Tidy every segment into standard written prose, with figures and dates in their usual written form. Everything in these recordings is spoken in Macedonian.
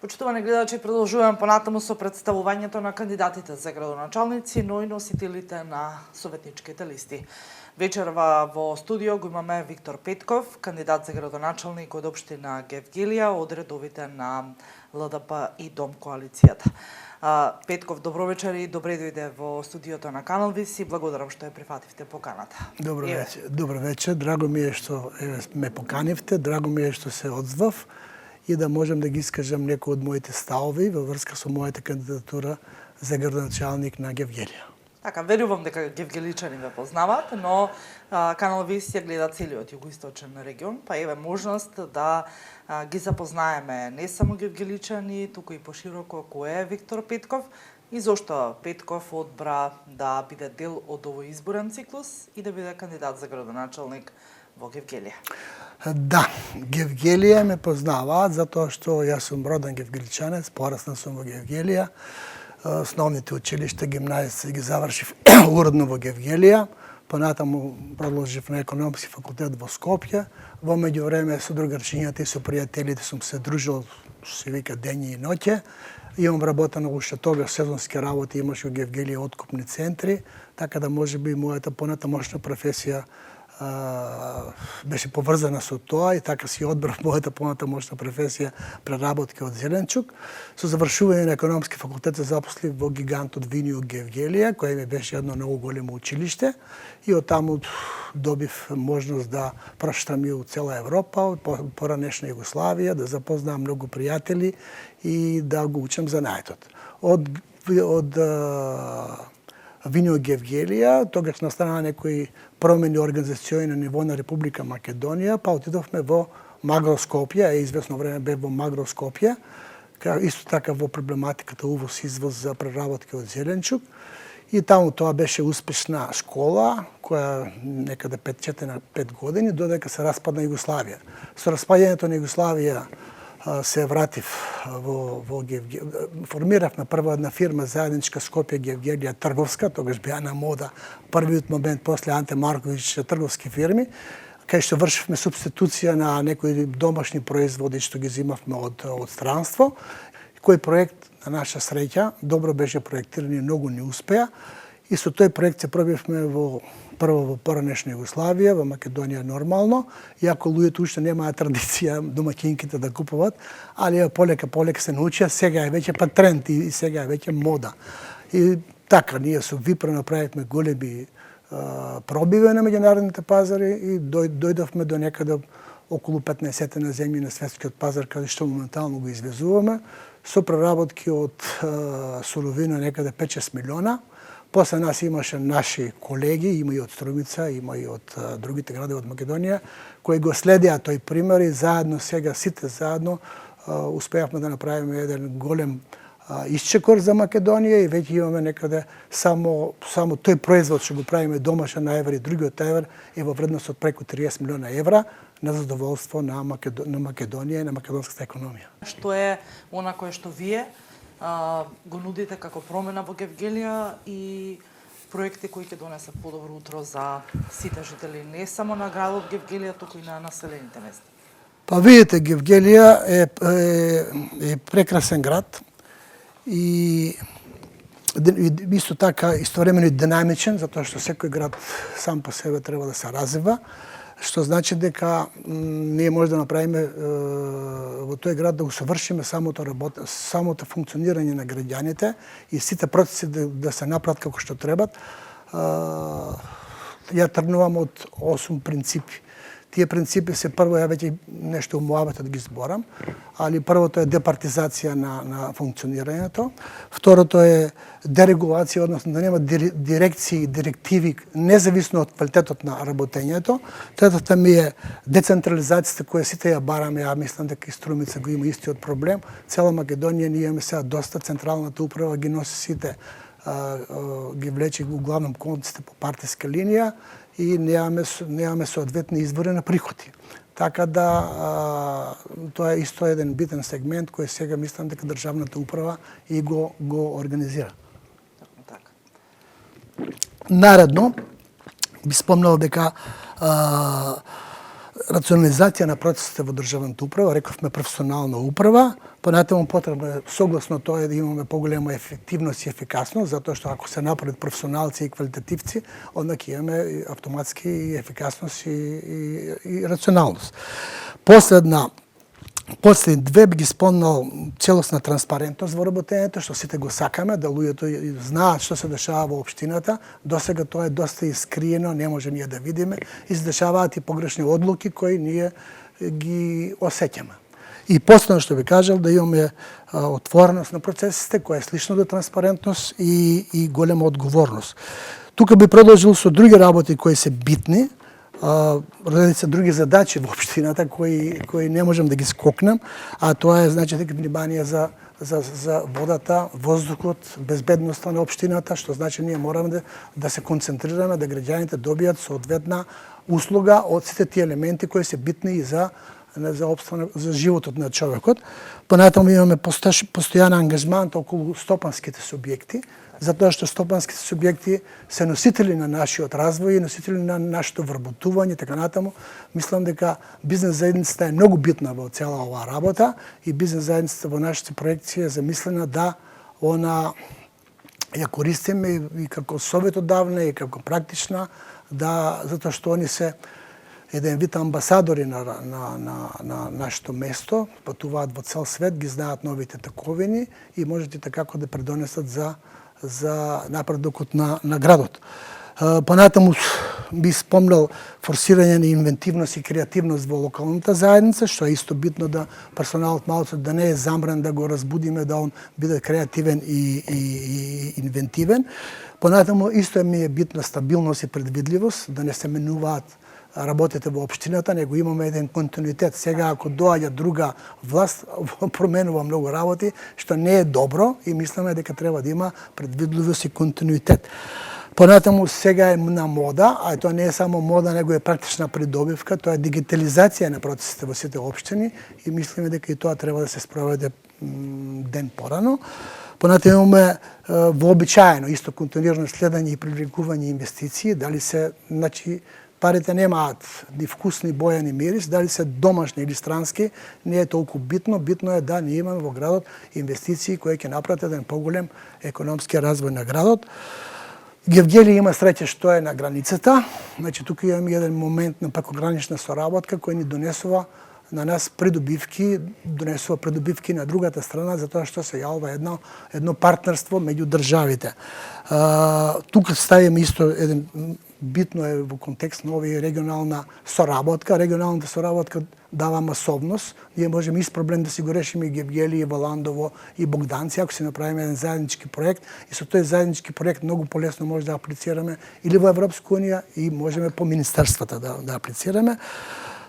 Почитувани гледачи, продолжуваме понатаму со представувањето на кандидатите за градоначалници, но и носителите на советничките листи. Вечерва во студио го имаме Виктор Петков, кандидат за градоначалник од општина Гевгелија, од редовите на ЛДП и Дом коалицијата. Петков, добро вечер и добре дојде во студиото на Канал Вис и благодарам што ја прифативте поканата. Добро вечер, драго ми е што ме поканивте, драго ми е што се одзвав и да можам да ги искажам некои од моите ставови во врска со мојата кандидатура за градоначалник на Гевгелија. Така, верувам дека гевгеличани ве познаваат, но Канал Вис ја гледа целиот југоисточен регион, па еве можност да ги запознаеме не само гевгеличани, туку и пошироко кој е Виктор Петков и зошто Петков одбра да биде дел од овој изборен циклус и да биде кандидат за градоначалник во Гевгелија. Да, Гевгелија ме познаваат затоа што јас сум роден гевгеличанец, пораснал сум во Гевгелија. Основните училишта, гимназија ги завршив уредно во Гевгелија, понатаму продолжив на економски факултет во Скопје. Во меѓувреме со другарчињата и со пријателите сум се дружил, се вика, дењи и ноќе. Имам работено уште тогаш сезонски работи, имаше во Гевгелија откупни центри, така да можеби мојата понатамошна професија беше поврзана со тоа и така си одбрав мојата понатамошна професија преработки од зеленчук. Со завршување на економски факултет се запослив во гигантот Винио Гевгелија, кој ми беше едно многу големо училиште и од таму добив можност да проштам и у цела Европа, поранешна Југославија, да запознам многу пријатели и да го учам занаетот. Од Винио Гевгелија, тогаш настана некои промени организациони на ниво на Република Македонија, па отидовме во Магро Скопје, известно време бев во Магро Скопје, исто така во проблематиката увоз-извоз за преработки од зеленчук. И таму тоа беше успешна школа, која некаде 5 години, додека се распадна Југославија. Со распаѓањето на Југославија се вратив во Гевгелија. Формирав на прва една фирма заедничка Скопје Гевгелија трговска, тогаш беа на мода првиот момент после Анте Марковиќ трговски фирми, кај што вршивме субституција на некои домашни производи што ги зимавме од странство. Кој проект, на наша среќа, добро беше проектиран и многу не успеа. И со тој проект се пробивме прво во поранешна Југославија, во Македонија нормално, иако луѓето уште немаат традиција домаќинките да купуват, али полека се научија, сега е веќе па тренд и сега е веќе мода. И така, ние со Випро направивме големи пробиви на меѓународните пазари и дојдовме до некаде околу 15 на земји на светскиот пазар, каде што моментално го извезуваме, со преработки од суровина некаде 5-6 милиона. После нас имаше наши колеги, има и од Струмица, има и од другите градови од Македонија, кои го следеа тој пример и заедно сега, сите заедно, успеавме да направиме еден голем исчекор за Македонија и веќе имаме некаде само тој производ што го правиме домашен на евро и другиот евро е во вредност од преку 30 милиона евра на задоволство на Македонија и на македонската економија. Што е она кое што вие го нудите како промена во Гевгелија и проекти кои ќе донесат подобро утро за сите жители, не само на градот Гевгелија, туку и на населените места? Па видите, Гевгелија е прекрасен град и исто така истовремено и динамичен, затоа што секој град сам по себе треба да се развива, што значи дека ние може да направиме во тој град да го совршиме самото функционирање на граѓаните и сите процеси да се направат како што требат. Ја тргнувам од 8 принципи. Тие принципи се прво, ја веќе нешто умуаветот ги зборам, али првото е департизација на функционирањето, второто е дерегулација, односно да нема дирекции, директиви, независно од квалитетот на работењето. Третото ми е децентрализацијата која сите ја бараме, ја мислам дека и Струмица го има истиот проблем. Цела Македонија ние имаме сега доста, централната управа ги носи сите, ги влече углавном конците по партиска линија и немаме соодветни извори на приходи. Така да тоа е исто еден битен сегмент кој сега мислам дека државната управа и го организира. Така. Наредно би спомнал дека рационализација на процесите во државната управа, рековме професионална управа, понатаму потребно е согласно тоа да имаме поголема ефективност и ефикасност, затоа што ако се направат професионалци и квалитативци, onda ќе имаме автоматски и ефикасност и рационалност. Последни две би ги спомнал целосна транспарентност во работењето, што сите го сакаме, да луѓето знаат што се дешава во општината. Досега тоа е доста искриено, не може ние да видиме и се дешаваат и погрешни одлуки кои ние ги осеќаме. И последно што би кажал, да имаме отвореност на процесите, која е слично до транспарентност и голема одговорност. Тука би продолжил со други работи кои се битни, редица други задачи во општината кои не можам да ги скокнем, а тоа е значи внимание за водата, воздухот, безбедноста на општината, што значи ние мораме да се концентрираме да граѓаните добијат соодветна услуга од сите тие елементи кои се битни и за животот на човекот. Понатаму имаме постојан ангажмент околу стопанските субјекти, затоа што стопанските субјекти се носители на нашиот развој и носители на нашето вработување, така натаму. Мислам дека бизнес заедницата е многу битна во цела оваа работа и бизнес заедницата во нашите проекции е замислена да ја користиме и како советодавна и како практична, затоа што они се еден вид амбасадори на нашето место, патуваат во цел свет, ги знаат новите таковини и можете така да предонесат за напредокот на градот. Понатаму би спомнал форсирање на инвентивност и креативност во локалната заедница, што е исто битно да персоналот малку да не е замрен, да го разбудиме, да он биде креативен и инвентивен. Понатаму исто ми е битна стабилност и предвидливост, да не се менуваат работите во општината, него имаме еден континуитет. Сега ако доаѓа друга власт, променува многу работи, што не е добро и мислиме дека треба да има предвидливост и континуитет. Понатаму сега е на мода, а тоа не е само мода, него е практична придобивка, тоа е дигитализација на процесите во сите општини и мислиме дека и тоа треба да се спроведе ден порано. Понатаму имаме вообичаено исто континуирано следење и привлекување инвестиции, дали се, значи, парите немаат ни вкус, ни боја, ни мирис, дали се домашни или странски, не е толку битно. Битно е да ние имаме во градот инвестиции кои ќе направат еден поголем економски развој на градот. Гевгели има среќа што е на границата. Значи, тука имаме еден момент на пrekогранична соработка кој ни донесува на нас придобивки на другата страна, затоа што се јавува едно партнерство меѓу државите. Тука ставиме исто еден битно е во контекст на овие регионална соработка. Регионалната соработка дава масовност. Ние можеме ист проблем да си го решиме и Гевгели, и Валандово, и Богданци, ако си направиме еден заеднички проект. И со тој заеднички проект многу полесно може да аплицираме или во Европска унија и можеме по министерствата да аплицираме.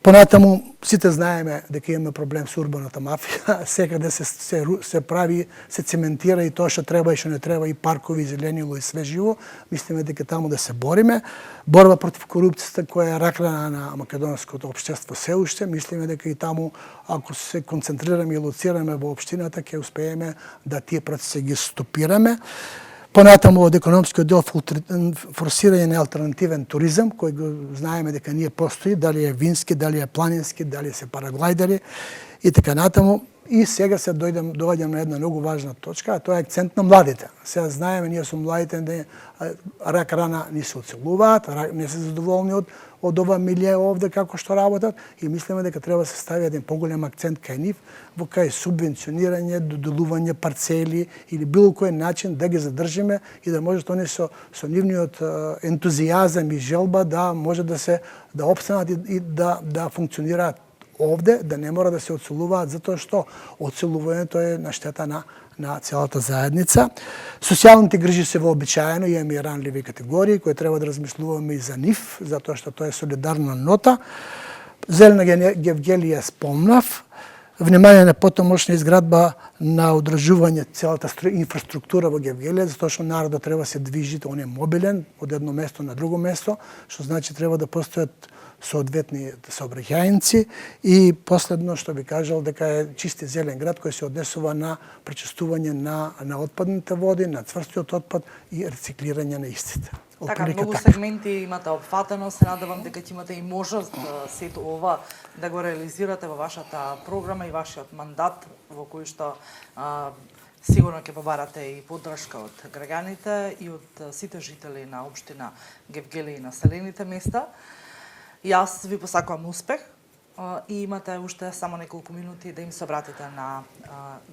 Понатаму, сите знаеме дека имаме проблем со урбаната мафија, секаде се прави, се цементира и тоа што треба и што не треба, и паркови, и зеленило, и све живо. Мислиме дека таму да се бориме. Борба против корупцијата која е раклана на македонското општество се уште, мислиме дека и таму, ако се концентрираме и лоцираме во општината, ќе успееме да тие процеси ги стопираме. Понатаму од економскиот дел форсирање на алтернативен туризам, кој го знаеме дека ние постои, дали е вински, дали е планински, дали се параглайдери и така натаму. И сега се доаѓам на една многу важна точка, а тоа е акцент на младите. Сега знаеме, ние со младите рак рана ни се оцелуваат, не се задоволни од ова милие овде како што работат и мислиме дека треба да се стави еден поголем акцент кај нив, во кај субвенционирање, доделување парцели или било кој начин да ги задржиме и да може они со нивниот ентузијазам и желба да може да опстанат и да функционираат овде, да не мора да се оцелуваат, затоа што оцелувањето е на штета на целата заедница. Социјалните грижи се вообичаено, имаме и ранливи категории кои треба да размислуваме и за нив, затоа што тоа е солидарна нота. Зелена Гевгелија спомнав. внимание на потомошна изградба на одржување целата инфраструктура во Гевгелија, затоа што народот треба се движи, он е мобилен од едно место на друго место, што значи треба да постојат соодветни сообраќајници и последно што би кажал дека е чист и зелен град кој се однесува на пречистување на отпадните води, на цврстиот отпад и рециклирање на истите. Така, многу сегменти имате опфатено, се надевам дека ќе имате и можност сето ова да го реализирате во вашата програма и вашиот мандат, во кој што сигурно ќе побарате и поддршка од граѓаните и од сите жители на општина Гевгелија и населените места. Јас ви посакувам успех и имате уште само неколку минути да им се обратите на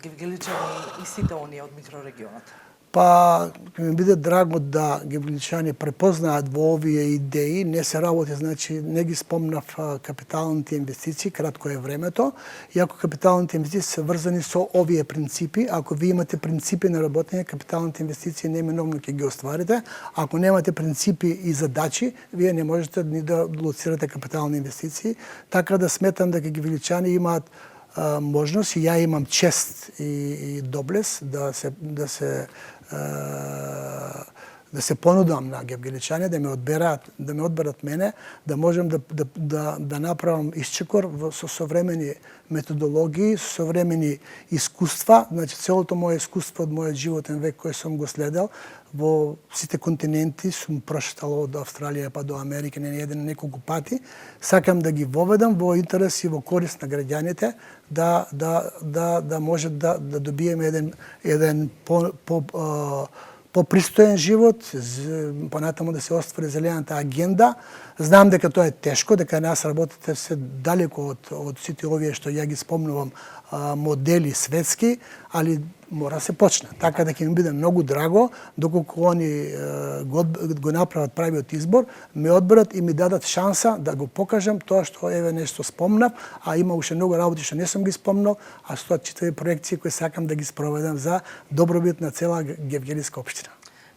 гевгеличани и сите оние од микрорегионот. Па, ќе ми биде драго да гевгеличани препознаат во овие идеи, не се работи, значи не ги спомнав капиталните инвестиции, кратко е времето, и ако капиталните инвестиции се врзани со овие принципи, ако ви имате принципи на работење, капиталните инвестиции неминовно ќе ги остварите, ако немате принципи и задачи, вие не можете ни да лоцирате капитални инвестиции, така да сметам дека гевгеличани имаат можност и ја имам чест и доблес да се понудам на гевгеличани да ме одберат мене, да можем да направам исчекор со современи методологии, со современи искуства, значи целото моје искуство од мојот животен век кој сум го следел во сите континенти, сум прошетал од Австралија па до Америка неколку пати, сакам да ги воведам во интерес и во корист на граѓаните, да може да добиеме еден попристоен живот, понатаму да се оствари зелената агенда. Знам дека тоа е тешко, дека нас работите се далеко од сите овие што ја ги спомнувам модели светски, али мора се почне. Така да ќе ми биде многу драго, доколку они го направат правиот избор, ме одберат и ми дадат шанса да го покажам тоа што еве нешто спомнав, а има уште многу работи што не сум ги спомнал, а стоат читави проекции кои сакам да ги спроведам за добробит на цела гевгелиска општина.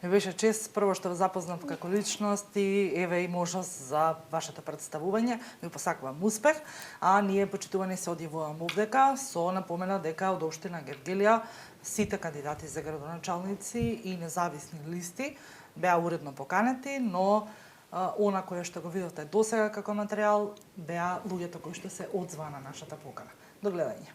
Ми беше чест прво што ве запознав како личност и еве и можност за вашето представување. Ви посакувам успех, а ние почитувани се одјавуваме овдека со напомена дека од општина Гевгелија сите кандидати за градоначалници и независни листи беа уредно поканети, но она кое што го видовте досега како материјал беа луѓето кои што се одзваа на нашата покана. До гледање.